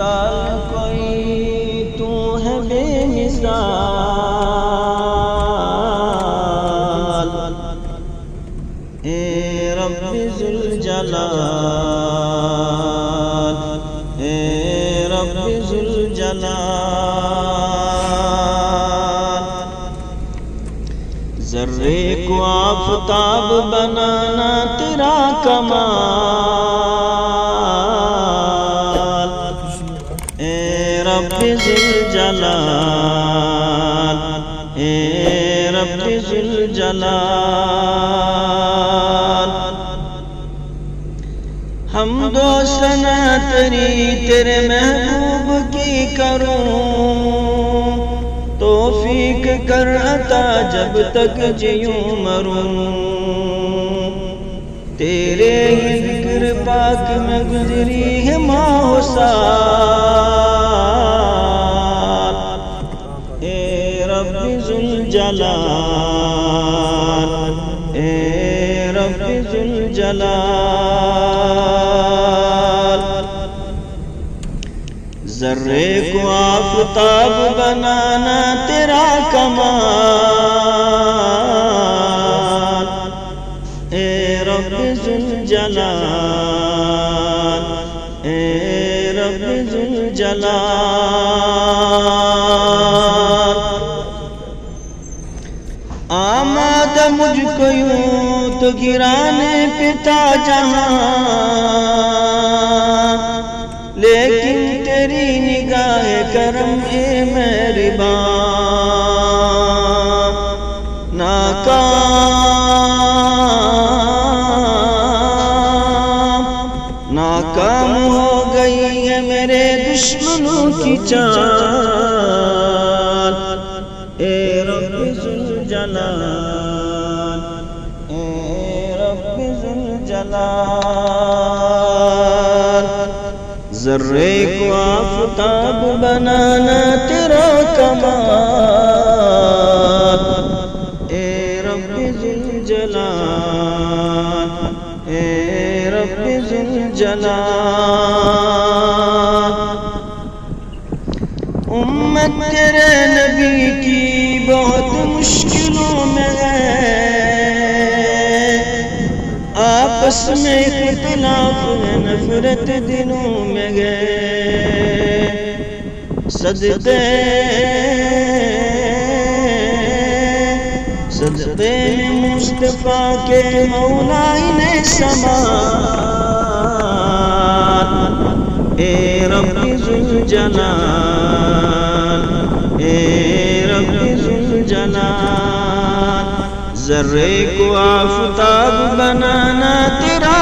مثال کوئی تو ہے بے مثال، اے رب ذوالجلال، اے رب ذوالجلال۔ ذرے کو آفتاب بنانا تیرا کمال، اے رب ذوالجلال، اے رب ذوالجلال۔ حمد و ثنا تیری تیرے محبوب کی کروں، توفیق کر عطا جب تک جیوں مروں، تیرے ہی ذکر پاک میں گزری ہے ماہ و سال، اے رب ذوالجلال، اے رب ذوالجلال۔ ذرے کو آفتاب بنانا تیرا کمال، اے رب ذوالجلال، اے رب ذوالجلال۔ آمادہ مجھ کو یوں تو گرانے پتا جہاں، لیکن تیری نگاہ کرم اے مہربان، ناکام ہو گئی ہے میرے دشمنوں کی چال، اے رب ذوالجلال، اے رب ذوالجلال۔ ذرے کو آفتاب بنانا تیرا کمال، اے رب ذوالجلال، اے رب ذوالجلال۔ امت تیرے نبی کی بہت مشکلوں میں ہے، آپس میں اختلاف ہے، نفرت دلوں میں گئے، صدقے میں مصطفیٰ کے مولا نے سمال، اے رب ذوالجلال، اے رب ذوالجلال۔ ذرے کو آفتاب بنانا تیرا